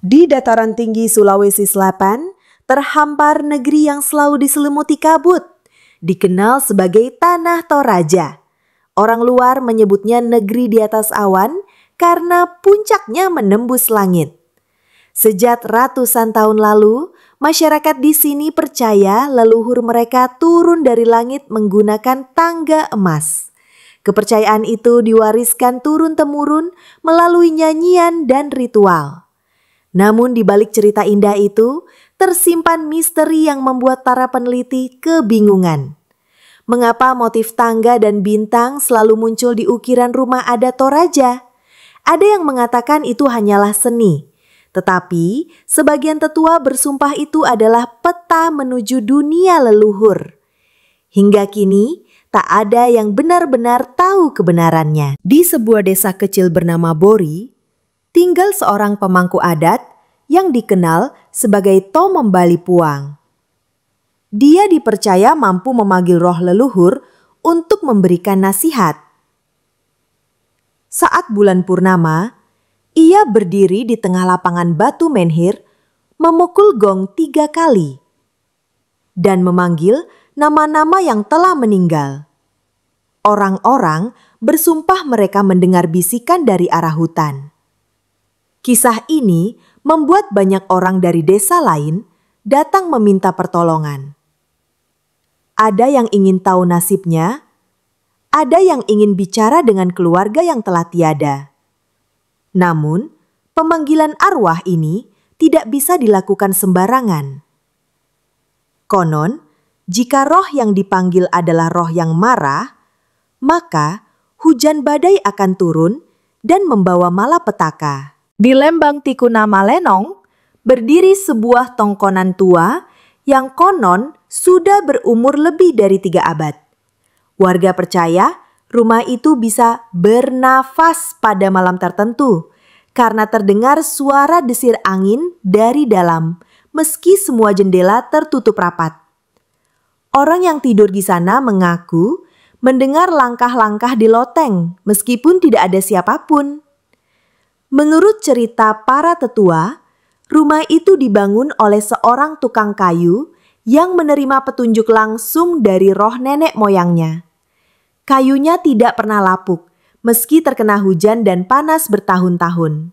Di dataran tinggi Sulawesi Selatan, terhampar negeri yang selalu diselimuti kabut, dikenal sebagai Tanah Toraja. Orang luar menyebutnya negeri di atas awan karena puncaknya menembus langit. Sejak ratusan tahun lalu, masyarakat di sini percaya leluhur mereka turun dari langit menggunakan tangga emas. Kepercayaan itu diwariskan turun-temurun melalui nyanyian dan ritual. Namun di balik cerita indah itu, tersimpan misteri yang membuat para peneliti kebingungan. Mengapa motif tangga dan bintang selalu muncul di ukiran rumah adat Toraja? Ada yang mengatakan itu hanyalah seni. Tetapi, sebagian tetua bersumpah itu adalah peta menuju dunia leluhur. Hingga kini, tak ada yang benar-benar tahu kebenarannya. Di sebuah desa kecil bernama Bori, tinggal seorang pemangku adat yang dikenal sebagai Tomembali Puang. Dia dipercaya mampu memanggil roh leluhur untuk memberikan nasihat. Saat bulan purnama, ia berdiri di tengah lapangan batu menhir, memukul gong 3 kali, dan memanggil nama-nama yang telah meninggal. Orang-orang bersumpah mereka mendengar bisikan dari arah hutan. Kisah ini membuat banyak orang dari desa lain datang meminta pertolongan. Ada yang ingin tahu nasibnya, ada yang ingin bicara dengan keluarga yang telah tiada. Namun, pemanggilan arwah ini tidak bisa dilakukan sembarangan. Konon, jika roh yang dipanggil adalah roh yang marah, maka hujan badai akan turun dan membawa malapetaka. Di lembang Tikuna Malenong, berdiri sebuah tongkonan tua yang konon sudah berumur lebih dari 3 abad. Warga percaya rumah itu bisa bernafas pada malam tertentu karena terdengar suara desir angin dari dalam meski semua jendela tertutup rapat. Orang yang tidur di sana mengaku mendengar langkah-langkah di loteng meskipun tidak ada siapapun. Menurut cerita para tetua, rumah itu dibangun oleh seorang tukang kayu yang menerima petunjuk langsung dari roh nenek moyangnya. Kayunya tidak pernah lapuk, meski terkena hujan dan panas bertahun-tahun.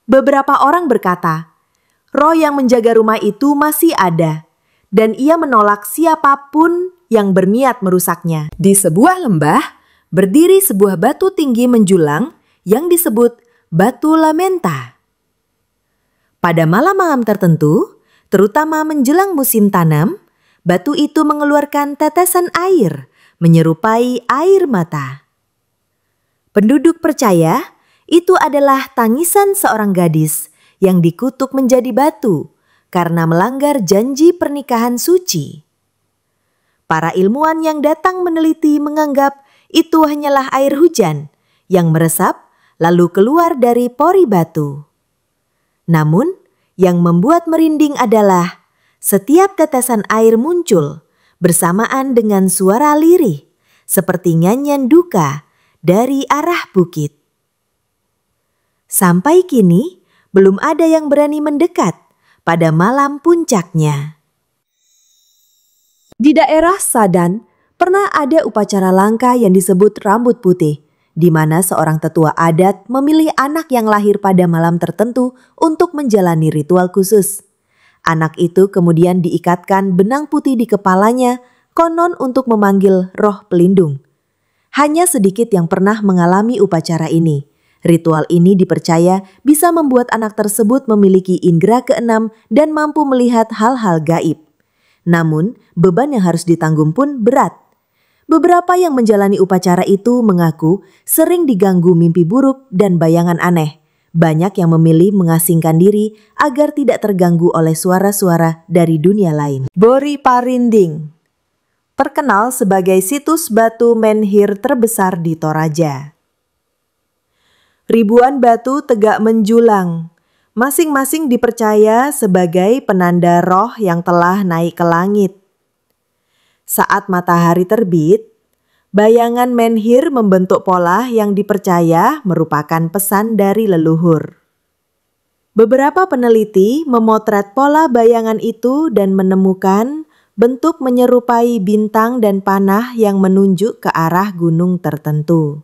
Beberapa orang berkata, roh yang menjaga rumah itu masih ada, dan ia menolak siapapun yang berniat merusaknya. Di sebuah lembah, berdiri sebuah batu tinggi menjulang yang disebut Batu Lamenta. Pada malam-malam tertentu, terutama menjelang musim tanam, batu itu mengeluarkan tetesan air, menyerupai air mata. Penduduk percaya itu adalah tangisan seorang gadis yang dikutuk menjadi batu karena melanggar janji pernikahan suci. Para ilmuwan yang datang meneliti menganggap itu hanyalah air hujan yang meresap lalu keluar dari pori batu. Namun, yang membuat merinding adalah setiap tetesan air muncul bersamaan dengan suara lirih, seperti nyanyian duka dari arah bukit. Sampai kini, belum ada yang berani mendekat pada malam puncaknya. Di daerah Sadan, pernah ada upacara langka yang disebut rambut putih, di mana seorang tetua adat memilih anak yang lahir pada malam tertentu untuk menjalani ritual khusus. Anak itu kemudian diikatkan benang putih di kepalanya, konon untuk memanggil roh pelindung. Hanya sedikit yang pernah mengalami upacara ini. Ritual ini dipercaya bisa membuat anak tersebut memiliki indera keenam dan mampu melihat hal-hal gaib. Namun, beban yang harus ditanggung pun berat. Beberapa yang menjalani upacara itu mengaku sering diganggu mimpi buruk dan bayangan aneh. Banyak yang memilih mengasingkan diri agar tidak terganggu oleh suara-suara dari dunia lain. Bori Parinding terkenal sebagai situs batu menhir terbesar di Toraja. Ribuan batu tegak menjulang, masing-masing dipercaya sebagai penanda roh yang telah naik ke langit. Saat matahari terbit, bayangan menhir membentuk pola yang dipercaya merupakan pesan dari leluhur. Beberapa peneliti memotret pola bayangan itu dan menemukan bentuk menyerupai bintang dan panah yang menunjuk ke arah gunung tertentu.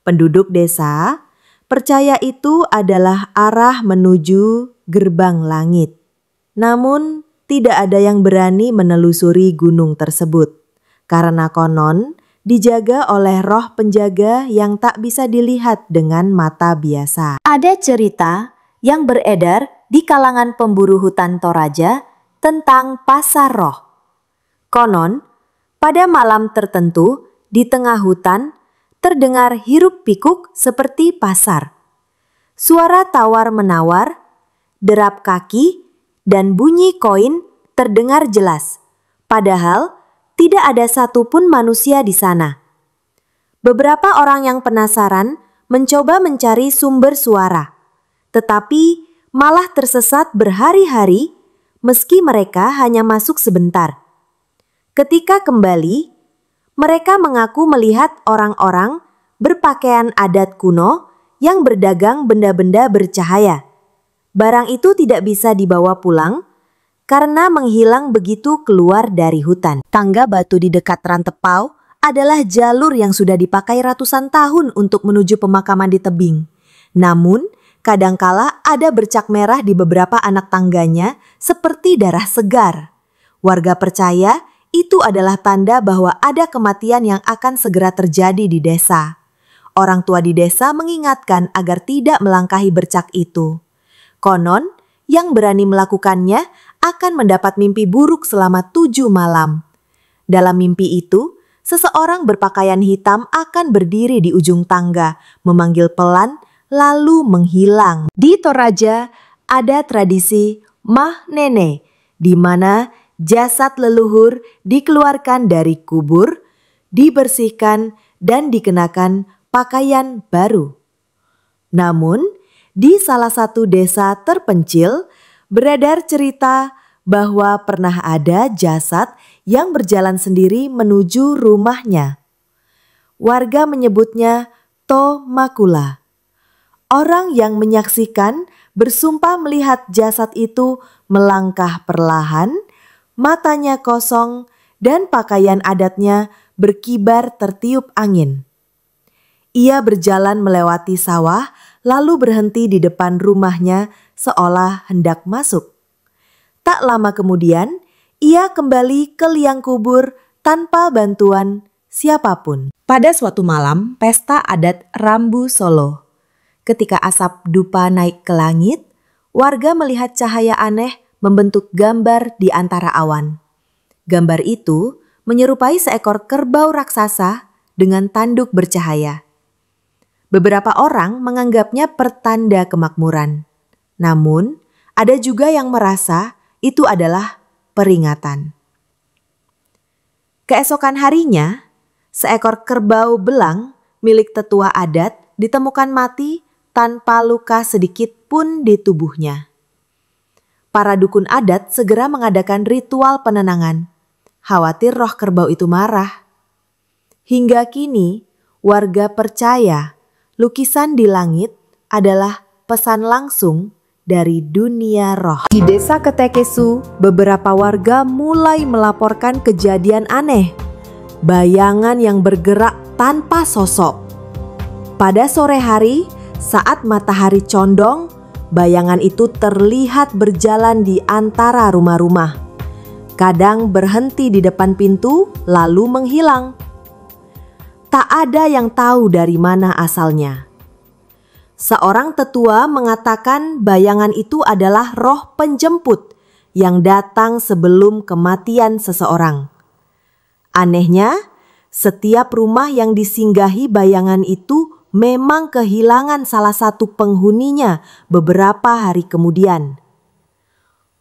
Penduduk desa percaya itu adalah arah menuju gerbang langit. Namun, tidak ada yang berani menelusuri gunung tersebut, karena konon dijaga oleh roh penjaga yang tak bisa dilihat dengan mata biasa. Ada cerita yang beredar di kalangan pemburu hutan Toraja tentang pasar roh. Konon, pada malam tertentu di tengah hutan terdengar hiruk-pikuk seperti pasar. Suara tawar-menawar, derap kaki, dan bunyi koin terdengar jelas, padahal tidak ada satupun manusia di sana. Beberapa orang yang penasaran mencoba mencari sumber suara, tetapi malah tersesat berhari-hari meski mereka hanya masuk sebentar. Ketika kembali, mereka mengaku melihat orang-orang berpakaian adat kuno yang berdagang benda-benda bercahaya. Barang itu tidak bisa dibawa pulang karena menghilang begitu keluar dari hutan. Tangga batu di dekat Rantepau adalah jalur yang sudah dipakai ratusan tahun untuk menuju pemakaman di tebing. Namun, kadangkala ada bercak merah di beberapa anak tangganya seperti darah segar. Warga percaya itu adalah tanda bahwa ada kematian yang akan segera terjadi di desa. Orang tua di desa mengingatkan agar tidak melangkahi bercak itu. Konon, yang berani melakukannya akan mendapat mimpi buruk selama 7 malam. Dalam mimpi itu, seseorang berpakaian hitam akan berdiri di ujung tangga, memanggil pelan, lalu menghilang. Di Toraja ada tradisi Mah Nene, di mana jasad leluhur dikeluarkan dari kubur, dibersihkan, dan dikenakan pakaian baru. Namun, di salah satu desa terpencil, beredar cerita bahwa pernah ada jasad yang berjalan sendiri menuju rumahnya. Warga menyebutnya To Makula. Orang yang menyaksikan bersumpah melihat jasad itu melangkah perlahan, matanya kosong, dan pakaian adatnya berkibar tertiup angin. Ia berjalan melewati sawah, lalu berhenti di depan rumahnya seolah hendak masuk. Tak lama kemudian, ia kembali ke liang kubur tanpa bantuan siapapun. Pada suatu malam, pesta adat Rambu Solo. Ketika asap dupa naik ke langit, warga melihat cahaya aneh membentuk gambar di antara awan. Gambar itu menyerupai seekor kerbau raksasa dengan tanduk bercahaya. Beberapa orang menganggapnya pertanda kemakmuran. Namun, ada juga yang merasa itu adalah peringatan. Keesokan harinya, seekor kerbau belang milik tetua adat ditemukan mati tanpa luka sedikit pun di tubuhnya. Para dukun adat segera mengadakan ritual penenangan, khawatir roh kerbau itu marah. Hingga kini, warga percaya lukisan di langit adalah pesan langsung dari dunia roh. Di desa Ketekesu, beberapa warga mulai melaporkan kejadian aneh, bayangan yang bergerak tanpa sosok. Pada sore hari, saat matahari condong, bayangan itu terlihat berjalan di antara rumah-rumah. Kadang berhenti di depan pintu, lalu menghilang. Tak ada yang tahu dari mana asalnya. Seorang tetua mengatakan bayangan itu adalah roh penjemput yang datang sebelum kematian seseorang. Anehnya, setiap rumah yang disinggahi bayangan itu memang kehilangan salah satu penghuninya beberapa hari kemudian.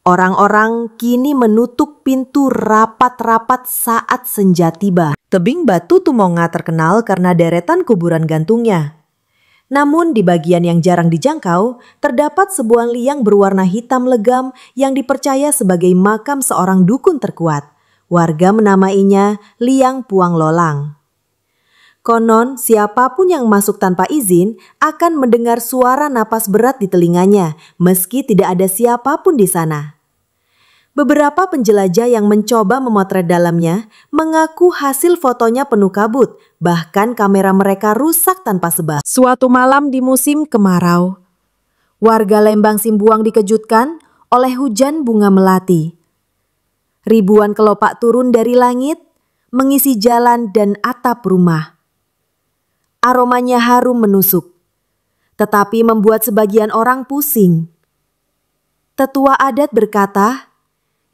Orang-orang kini menutup pintu rapat-rapat saat senja tiba. Tebing Batu Tumonga terkenal karena deretan kuburan gantungnya. Namun di bagian yang jarang dijangkau, terdapat sebuah liang berwarna hitam legam yang dipercaya sebagai makam seorang dukun terkuat. Warga menamainya Liang Puang Lolang. Konon, siapapun yang masuk tanpa izin akan mendengar suara napas berat di telinganya, meski tidak ada siapapun di sana. Beberapa penjelajah yang mencoba memotret dalamnya mengaku hasil fotonya penuh kabut, bahkan kamera mereka rusak tanpa sebab. Suatu malam di musim kemarau, warga Lembang Simbuang dikejutkan oleh hujan bunga melati. Ribuan kelopak turun dari langit, mengisi jalan dan atap rumah. Aromanya harum menusuk, tetapi membuat sebagian orang pusing. Tetua adat berkata,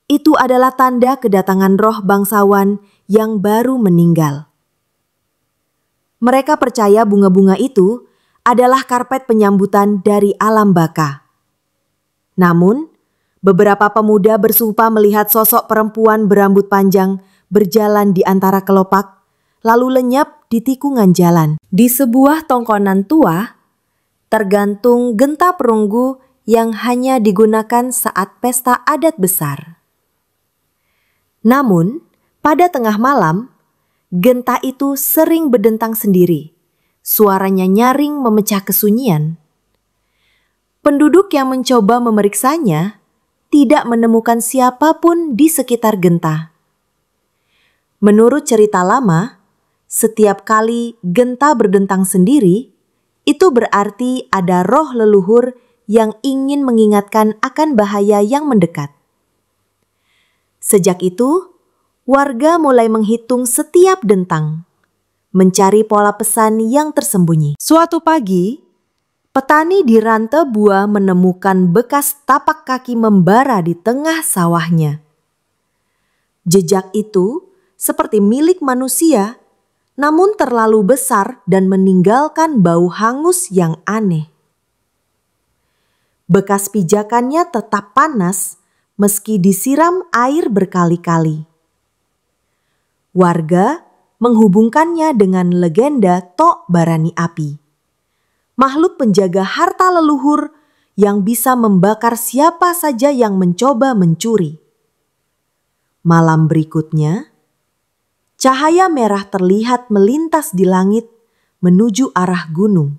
itu adalah tanda kedatangan roh bangsawan yang baru meninggal. Mereka percaya bunga-bunga itu adalah karpet penyambutan dari alam baka. Namun, beberapa pemuda bersumpah melihat sosok perempuan berambut panjang berjalan di antara kelopak, lalu lenyap di tikungan jalan. Di sebuah tongkonan tua, tergantung genta perunggu yang hanya digunakan saat pesta adat besar. Namun, pada tengah malam, genta itu sering berdentang sendiri. Suaranya nyaring memecah kesunyian. Penduduk yang mencoba memeriksanya tidak menemukan siapapun di sekitar genta. Menurut cerita lama, setiap kali genta berdentang sendiri, itu berarti ada roh leluhur yang ingin mengingatkan akan bahaya yang mendekat. Sejak itu, warga mulai menghitung setiap dentang, mencari pola pesan yang tersembunyi. Suatu pagi, petani di Rante Bua menemukan bekas tapak kaki membara di tengah sawahnya. Jejak itu seperti milik manusia, namun terlalu besar dan meninggalkan bau hangus yang aneh. Bekas pijakannya tetap panas meski disiram air berkali-kali. Warga menghubungkannya dengan legenda Tok Barani Api, makhluk penjaga harta leluhur yang bisa membakar siapa saja yang mencoba mencuri. Malam berikutnya, cahaya merah terlihat melintas di langit menuju arah gunung,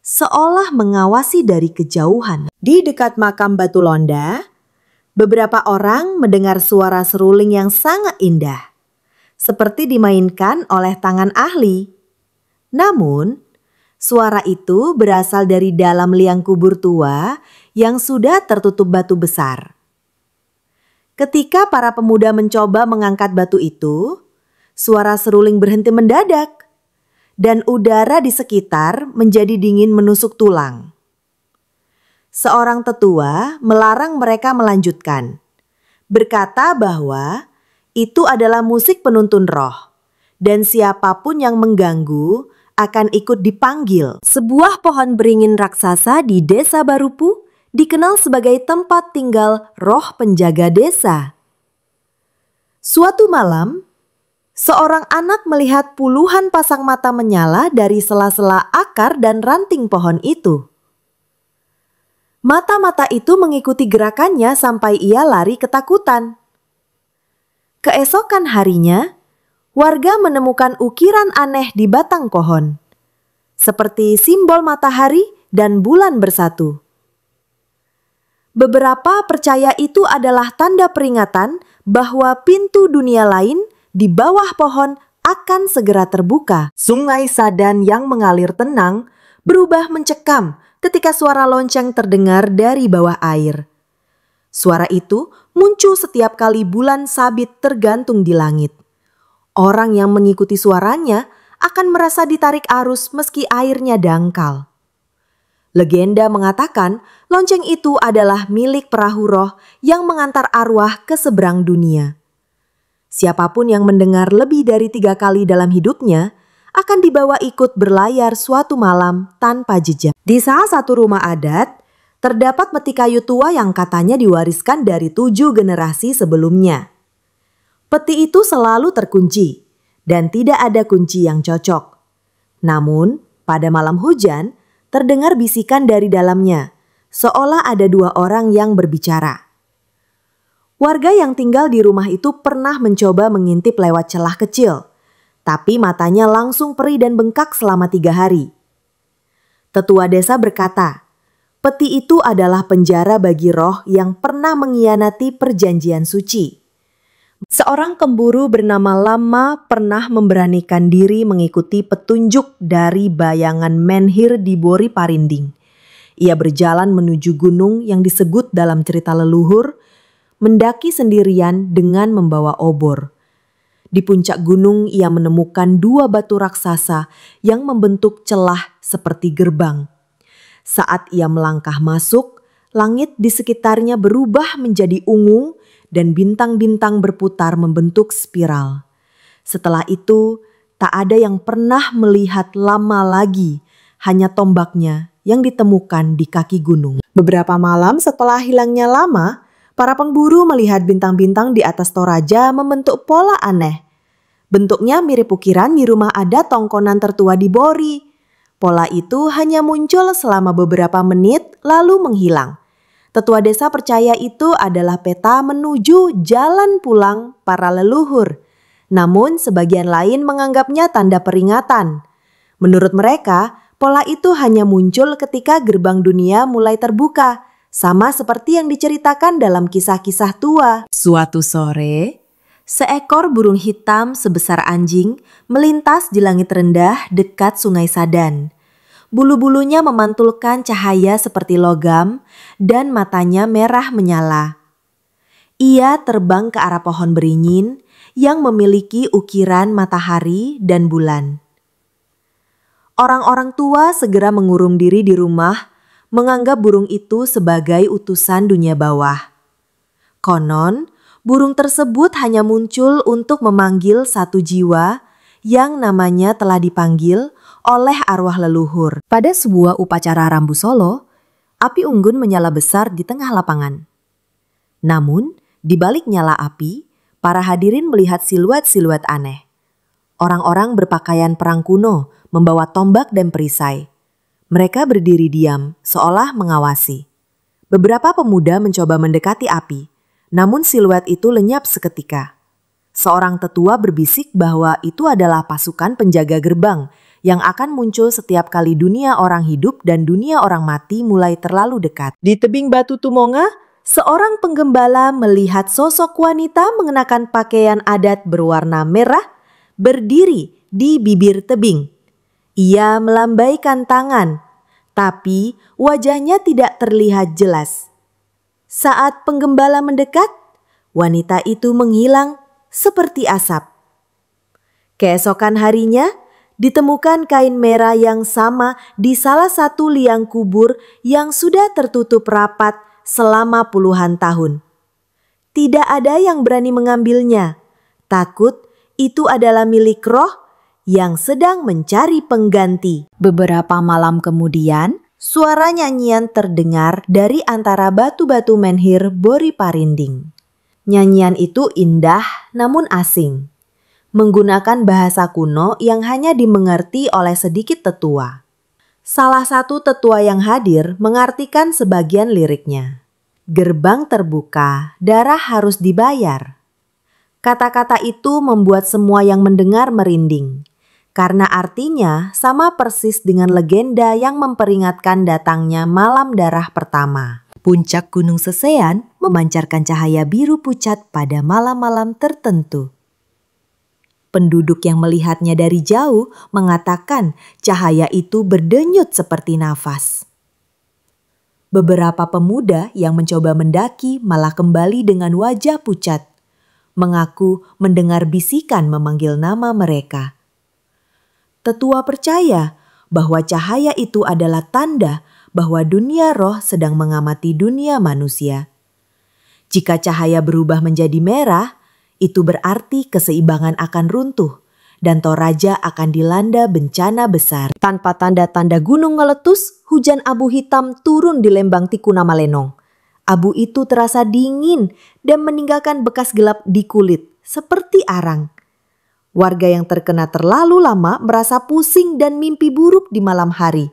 seolah mengawasi dari kejauhan. Di dekat makam Batu Londa, beberapa orang mendengar suara seruling yang sangat indah, seperti dimainkan oleh tangan ahli. Namun, suara itu berasal dari dalam liang kubur tua yang sudah tertutup batu besar. Ketika para pemuda mencoba mengangkat batu itu, suara seruling berhenti mendadak, dan udara di sekitar menjadi dingin menusuk tulang. Seorang tetua melarang mereka melanjutkan, berkata bahwa itu adalah musik penuntun roh, dan siapapun yang mengganggu akan ikut dipanggil. Sebuah pohon beringin raksasa di Desa Barupu dikenal sebagai tempat tinggal roh penjaga desa. Suatu malam, seorang anak melihat puluhan pasang mata menyala dari sela-sela akar dan ranting pohon itu. Mata-mata itu mengikuti gerakannya sampai ia lari ketakutan. Keesokan harinya, warga menemukan ukiran aneh di batang pohon, seperti simbol matahari dan bulan bersatu. Beberapa percaya itu adalah tanda peringatan bahwa pintu dunia lain di bawah pohon akan segera terbuka. Sungai Sadan yang mengalir tenang berubah mencekam ketika suara lonceng terdengar dari bawah air. Suara itu muncul setiap kali bulan sabit tergantung di langit. Orang yang mengikuti suaranya akan merasa ditarik arus meski airnya dangkal. Legenda mengatakan lonceng itu adalah milik perahu roh yang mengantar arwah ke seberang dunia. Siapapun yang mendengar lebih dari 3 kali dalam hidupnya akan dibawa ikut berlayar suatu malam tanpa jejak. Di salah satu rumah adat, terdapat peti kayu tua yang katanya diwariskan dari 7 generasi sebelumnya. Peti itu selalu terkunci dan tidak ada kunci yang cocok. Namun, pada malam hujan, terdengar bisikan dari dalamnya, seolah ada 2 orang yang berbicara. Warga yang tinggal di rumah itu pernah mencoba mengintip lewat celah kecil, tapi matanya langsung perih dan bengkak selama 3 hari. Tetua desa berkata, peti itu adalah penjara bagi roh yang pernah mengkhianati perjanjian suci. Seorang pemburu bernama Lama pernah memberanikan diri mengikuti petunjuk dari bayangan menhir di Bori Parinding. Ia berjalan menuju gunung yang disebut dalam cerita leluhur, mendaki sendirian dengan membawa obor. Di puncak gunung ia menemukan 2 batu raksasa yang membentuk celah seperti gerbang. Saat ia melangkah masuk, langit di sekitarnya berubah menjadi ungu dan bintang-bintang berputar membentuk spiral. Setelah itu, tak ada yang pernah melihat Lama lagi, hanya tombaknya yang ditemukan di kaki gunung. Beberapa malam setelah hilangnya Lama, para pemburu melihat bintang-bintang di atas Toraja membentuk pola aneh. Bentuknya mirip ukiran di rumah adat Tongkonan tertua di Bori. Pola itu hanya muncul selama beberapa menit lalu menghilang. Tetua desa percaya itu adalah peta menuju jalan pulang para leluhur. Namun sebagian lain menganggapnya tanda peringatan. Menurut mereka, pola itu hanya muncul ketika gerbang dunia mulai terbuka, sama seperti yang diceritakan dalam kisah-kisah tua. Suatu sore, seekor burung hitam sebesar anjing melintas di langit rendah dekat Sungai Sadan. Bulu-bulunya memantulkan cahaya seperti logam dan matanya merah menyala. Ia terbang ke arah pohon beringin yang memiliki ukiran matahari dan bulan. Orang-orang tua segera mengurung diri di rumah, menganggap burung itu sebagai utusan dunia bawah. Konon, burung tersebut hanya muncul untuk memanggil satu jiwa yang namanya telah dipanggil oleh arwah leluhur. Pada sebuah upacara Rambu Solo, api unggun menyala besar di tengah lapangan. Namun, di balik nyala api, para hadirin melihat siluet-siluet aneh. Orang-orang berpakaian perang kuno, membawa tombak dan perisai. Mereka berdiri diam, seolah mengawasi. Beberapa pemuda mencoba mendekati api, namun siluet itu lenyap seketika. Seorang tetua berbisik bahwa itu adalah pasukan penjaga gerbang yang akan muncul setiap kali dunia orang hidup dan dunia orang mati mulai terlalu dekat. Di tebing batu Tumonga, seorang penggembala melihat sosok wanita mengenakan pakaian adat berwarna merah berdiri di bibir tebing. Ia melambaikan tangan, tapi wajahnya tidak terlihat jelas. Saat penggembala mendekat, wanita itu menghilang seperti asap. Keesokan harinya, ditemukan kain merah yang sama di salah satu liang kubur yang sudah tertutup rapat selama puluhan tahun. Tidak ada yang berani mengambilnya, takut itu adalah milik roh yang sedang mencari pengganti. Beberapa malam kemudian, suara nyanyian terdengar dari antara batu-batu menhir Bori Parinding. Nyanyian itu indah namun asing, menggunakan bahasa kuno yang hanya dimengerti oleh sedikit tetua. Salah satu tetua yang hadir mengartikan sebagian liriknya. Gerbang terbuka, darah harus dibayar. Kata-kata itu membuat semua yang mendengar merinding, karena artinya sama persis dengan legenda yang memperingatkan datangnya malam darah pertama. Puncak Gunung Sesean memancarkan cahaya biru pucat pada malam-malam tertentu. Penduduk yang melihatnya dari jauh mengatakan cahaya itu berdenyut seperti nafas. Beberapa pemuda yang mencoba mendaki malah kembali dengan wajah pucat, mengaku mendengar bisikan memanggil nama mereka. Tetua percaya bahwa cahaya itu adalah tanda bahwa dunia roh sedang mengamati dunia manusia. Jika cahaya berubah menjadi merah, itu berarti keseimbangan akan runtuh dan Toraja akan dilanda bencana besar. Tanpa tanda-tanda gunung meletus, hujan abu hitam turun di lembang Tikuna Malenong. Abu itu terasa dingin dan meninggalkan bekas gelap di kulit, seperti arang. Warga yang terkena terlalu lama merasa pusing dan mimpi buruk di malam hari.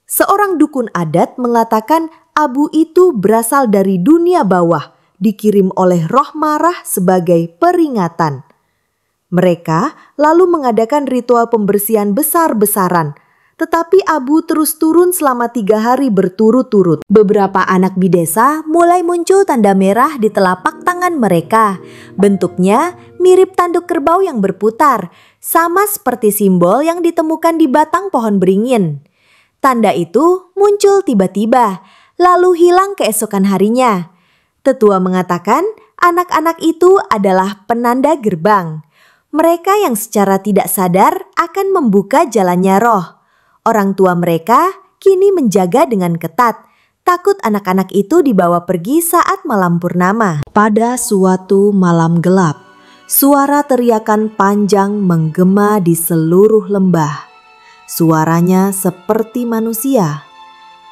Seorang dukun adat mengatakan abu itu berasal dari dunia bawah, dikirim oleh roh marah sebagai peringatan. Mereka lalu mengadakan ritual pembersihan besar-besaran, tetapi abu terus turun selama 3 hari berturut-turut. Beberapa anak bidesa mulai muncul tanda merah di telapak tangan mereka. Bentuknya mirip tanduk kerbau yang berputar, sama seperti simbol yang ditemukan di batang pohon beringin. Tanda itu muncul tiba-tiba, lalu hilang keesokan harinya. Tetua mengatakan anak-anak itu adalah penanda gerbang. Mereka yang secara tidak sadar akan membuka jalannya roh. Orang tua mereka kini menjaga dengan ketat, takut anak-anak itu dibawa pergi saat malam purnama. Pada suatu malam gelap, suara teriakan panjang menggema di seluruh lembah. Suaranya seperti manusia,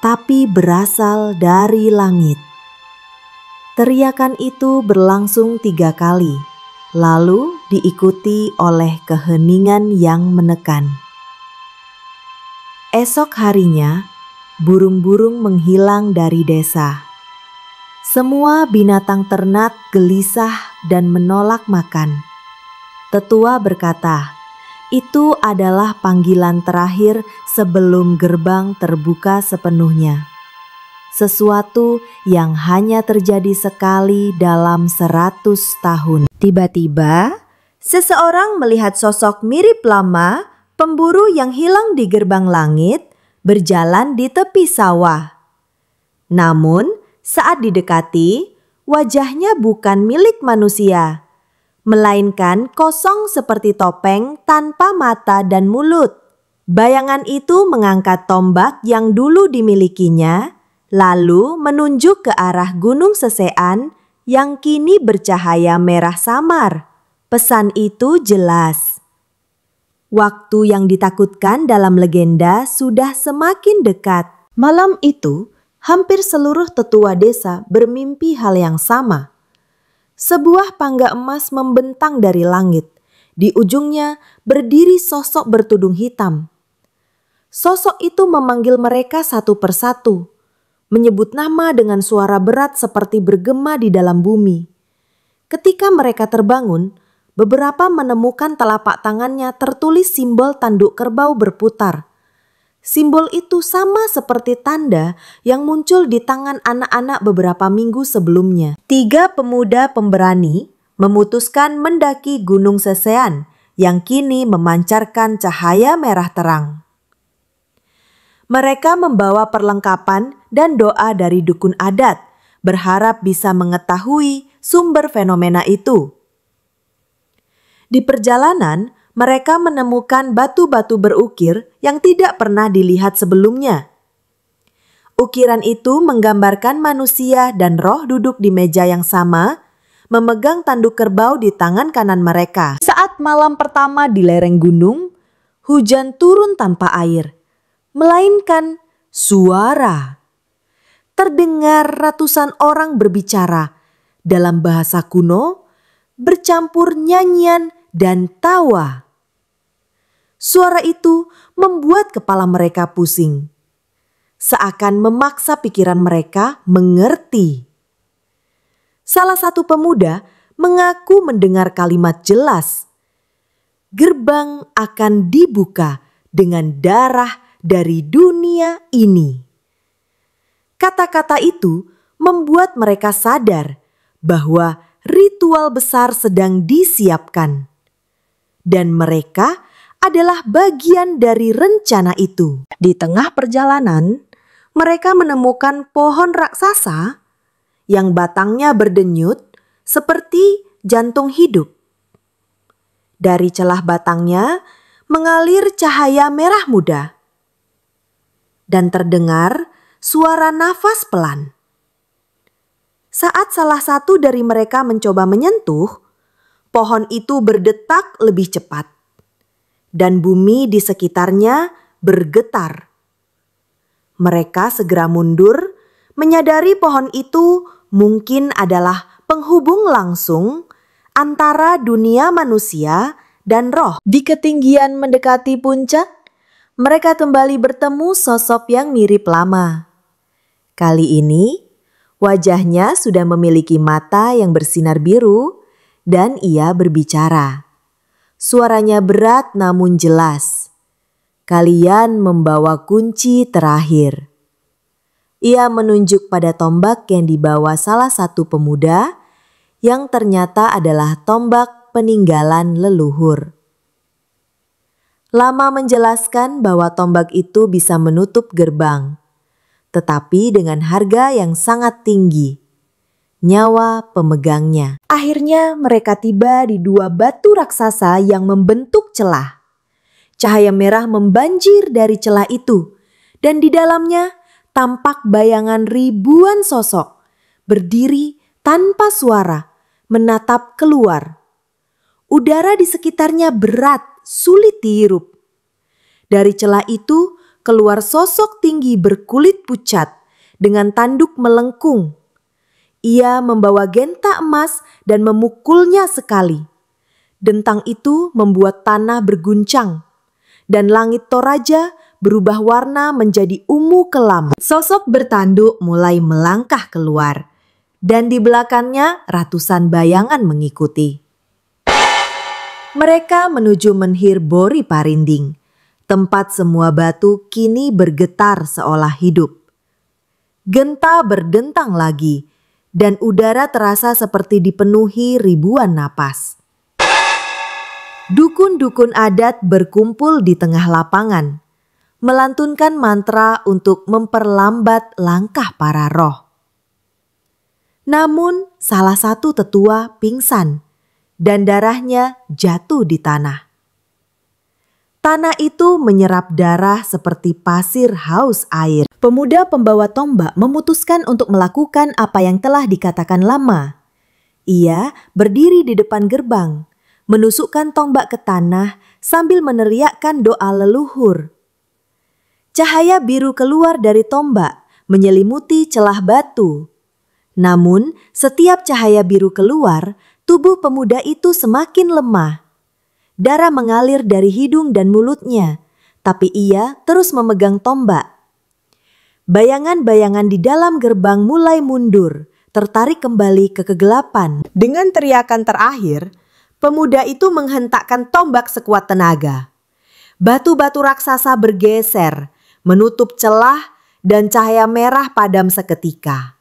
tapi berasal dari langit. Teriakan itu berlangsung 3 kali, lalu diikuti oleh keheningan yang menekan. Esok harinya, burung-burung menghilang dari desa. Semua binatang ternak gelisah dan menolak makan. Tetua berkata, itu adalah panggilan terakhir sebelum gerbang terbuka sepenuhnya. Sesuatu yang hanya terjadi sekali dalam 100 tahun. Tiba-tiba, seseorang melihat sosok mirip lama pemburu yang hilang di gerbang langit berjalan di tepi sawah. Namun, saat didekati, wajahnya bukan milik manusia, melainkan kosong seperti topeng tanpa mata dan mulut. Bayangan itu mengangkat tombak yang dulu dimilikinya, lalu menunjuk ke arah gunung sesean yang kini bercahaya merah samar. Pesan itu jelas. Waktu yang ditakutkan dalam legenda sudah semakin dekat. Malam itu, hampir seluruh tetua desa bermimpi hal yang sama. Sebuah pangga emas membentang dari langit. Di ujungnya berdiri sosok bertudung hitam. Sosok itu memanggil mereka satu persatu, menyebut nama dengan suara berat seperti bergema di dalam bumi. Ketika mereka terbangun, beberapa menemukan telapak tangannya tertulis simbol tanduk kerbau berputar. Simbol itu sama seperti tanda yang muncul di tangan anak-anak beberapa minggu sebelumnya. 3 pemuda pemberani memutuskan mendaki Gunung Sesean yang kini memancarkan cahaya merah terang. Mereka membawa perlengkapan dan doa dari dukun adat, berharap bisa mengetahui sumber fenomena itu. Di perjalanan, mereka menemukan batu-batu berukir yang tidak pernah dilihat sebelumnya. Ukiran itu menggambarkan manusia dan roh duduk di meja yang sama, memegang tanduk kerbau di tangan kanan mereka. Saat malam pertama di lereng gunung, hujan turun tanpa air, melainkan suara. Terdengar ratusan orang berbicara dalam bahasa kuno, bercampur nyanyian dan tawa. Suara itu membuat kepala mereka pusing, seakan memaksa pikiran mereka mengerti. Salah satu pemuda mengaku mendengar kalimat jelas, "Gerbang akan dibuka dengan darah dari dunia ini." Kata-kata itu membuat mereka sadar bahwa ritual besar sedang disiapkan. Dan mereka adalah bagian dari rencana itu. Di tengah perjalanan, mereka menemukan pohon raksasa yang batangnya berdenyut seperti jantung hidup. Dari celah batangnya mengalir cahaya merah muda. Dan terdengar suara nafas pelan. Saat salah satu dari mereka mencoba menyentuh, pohon itu berdetak lebih cepat, dan bumi di sekitarnya bergetar. Mereka segera mundur, menyadari pohon itu mungkin adalah penghubung langsung antara dunia manusia dan roh. Di ketinggian mendekati puncak, mereka kembali bertemu sosok yang mirip lama. Kali ini, wajahnya sudah memiliki mata yang bersinar biru dan ia berbicara. Suaranya berat namun jelas. Kalian membawa kunci terakhir. Ia menunjuk pada tombak yang dibawa salah satu pemuda yang ternyata adalah tombak peninggalan leluhur. Lama menjelaskan bahwa tombak itu bisa menutup gerbang, tetapi dengan harga yang sangat tinggi, nyawa pemegangnya. Akhirnya mereka tiba di dua batu raksasa yang membentuk celah. Cahaya merah membanjir dari celah itu, dan di dalamnya tampak bayangan ribuan sosok berdiri tanpa suara menatap keluar. Udara di sekitarnya berat, sulit dihirup. Dari celah itu keluar sosok tinggi berkulit pucat dengan tanduk melengkung. Ia membawa genta emas dan memukulnya sekali. Dentang itu membuat tanah berguncang dan langit Toraja berubah warna menjadi ungu kelam. Sosok bertanduk mulai melangkah keluar, dan di belakangnya ratusan bayangan mengikuti. Mereka menuju menhir Bori Parinding, tempat semua batu kini bergetar seolah hidup. Genta berdentang lagi, dan udara terasa seperti dipenuhi ribuan napas. Dukun-dukun adat berkumpul di tengah lapangan, melantunkan mantra untuk memperlambat langkah para roh. Namun salah satu tetua pingsan dan darahnya jatuh di tanah. Tanah itu menyerap darah seperti pasir haus air. Pemuda pembawa tombak memutuskan untuk melakukan apa yang telah dikatakan lama. Ia berdiri di depan gerbang, menusukkan tombak ke tanah sambil meneriakkan doa leluhur. Cahaya biru keluar dari tombak menyelimuti celah batu. Namun setiap cahaya biru keluar, tubuh pemuda itu semakin lemah. Darah mengalir dari hidung dan mulutnya, tapi ia terus memegang tombak. Bayangan-bayangan di dalam gerbang mulai mundur, tertarik kembali ke kegelapan. Dengan teriakan terakhir, pemuda itu menghentakkan tombak sekuat tenaga. Batu-batu raksasa bergeser, menutup celah dan cahaya merah padam seketika.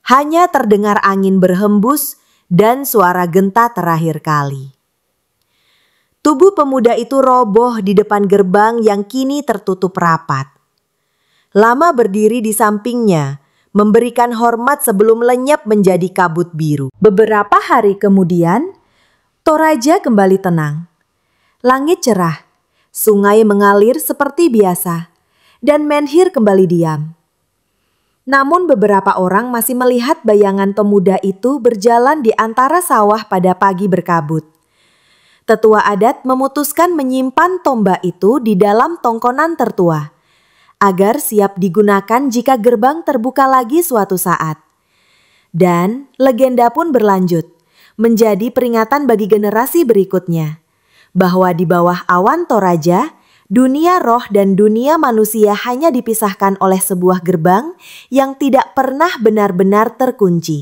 Hanya terdengar angin berhembus dan suara genta terakhir kali. Tubuh pemuda itu roboh di depan gerbang yang kini tertutup rapat. Lama berdiri di sampingnya, memberikan hormat sebelum lenyap menjadi kabut biru. Beberapa hari kemudian, Toraja kembali tenang. Langit cerah, sungai mengalir seperti biasa, dan menhir kembali diam. Namun beberapa orang masih melihat bayangan pemuda itu berjalan di antara sawah pada pagi berkabut. Tetua adat memutuskan menyimpan tombak itu di dalam tongkonan tertua, agar siap digunakan jika gerbang terbuka lagi suatu saat. Dan legenda pun berlanjut, menjadi peringatan bagi generasi berikutnya, bahwa di bawah awan Toraja, dunia roh dan dunia manusia hanya dipisahkan oleh sebuah gerbang yang tidak pernah benar-benar terkunci.